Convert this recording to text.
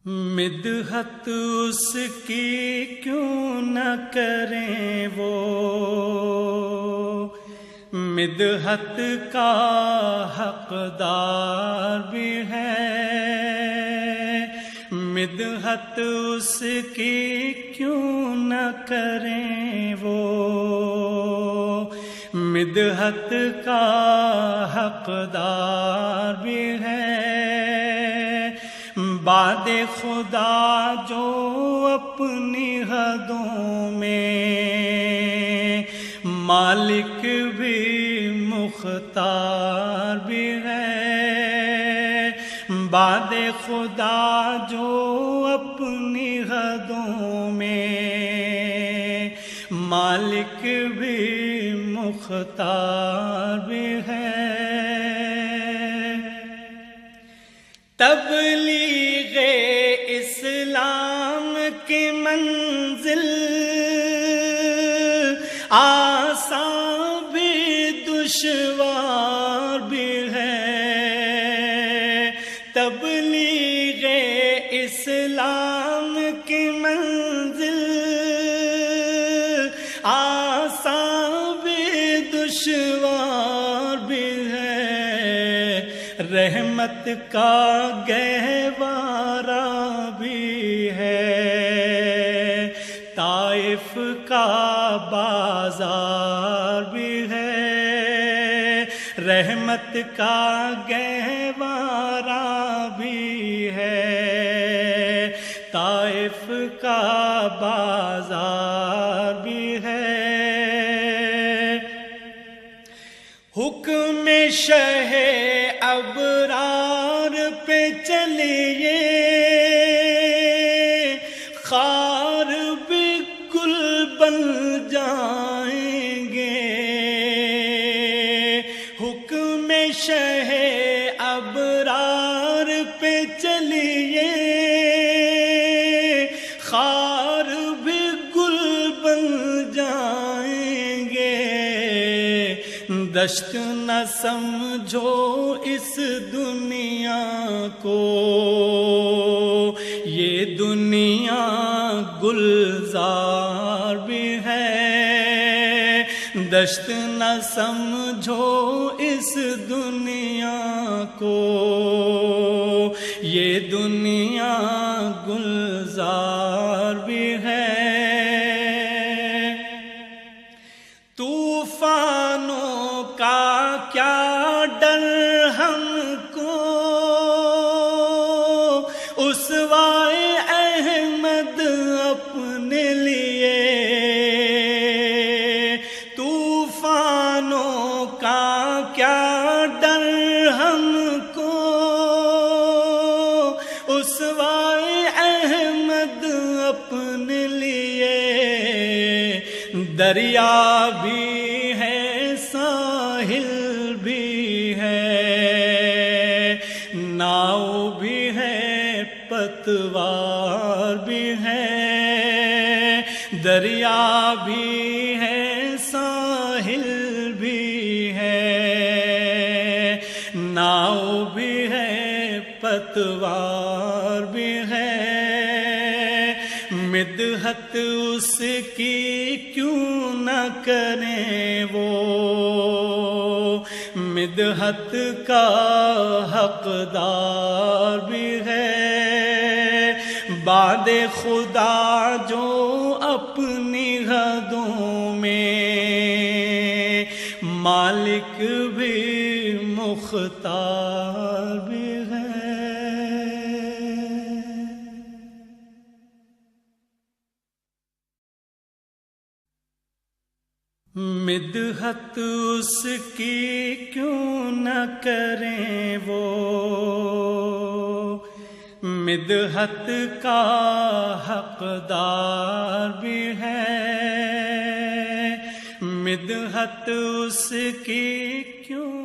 مدحت اس کی کیوں نہ کریں وہ، مدحت کا حقدار بھی ہے۔ مدحت اس کی کیوں نہ کریں وہ، مدحت کا حقدار بھی ہے۔ بعد خدا جو اپنی حدوں میں، مالک بھی مختار بھی ہے۔ بعد خدا جو اپنی حدوں میں، مالک بھی مختار بھی ہے۔ تبلیغ اسلام کی منزل آسان بھی دشوار بھی ہے۔ تبلیغ اسلام کی منزل آسان بھی دشوار بھی ہے۔ رحمت کا گہوارہ بھی ہے، طائف کا بازار بھی ہے۔ رحمت کا گہوارہ بھی ہے، طائف کا بازار بھی ہے۔ حکم شہ ابرار پہ چلیے، خار بھی گل بن جائیں گے۔ حکم شہ ابرار پہ چلیے، خار بھی گل بن جائیں گے۔ دشت نہ سمجھو اس دنیا کو، یہ دنیا گلزار بھی ہے۔ دشت نہ سمجھو اس دنیا کو، یہ دنیا گلزار بھی ہے۔ طوفانوں کا کیا ڈر ہم کو، اسوائے احمد اپنے لیے۔ طوفانوں کا کیا ڈر ہم کو، اسوائے احمد اپنے لیے۔ دریا بھی ہے، ساحل بھی ہے، ناؤ بھی ہے، پتوار بھی ہے۔ دریا بھی ہے، ساحل بھی ہے، ناؤ بھی ہے، پتوار بھی ہے۔ مدحت اس کی کیوں نہ کریں وہ، مدحت کا حقدار بھی ہے۔ بعد خدا جو اپنی حدوں میں، مالک بھی مختار بھی ہے۔ مدحت اس کی کیوں نہ کریں وہ، مدحت کا حقدار بھی ہے۔ مدحت اس کی کیوں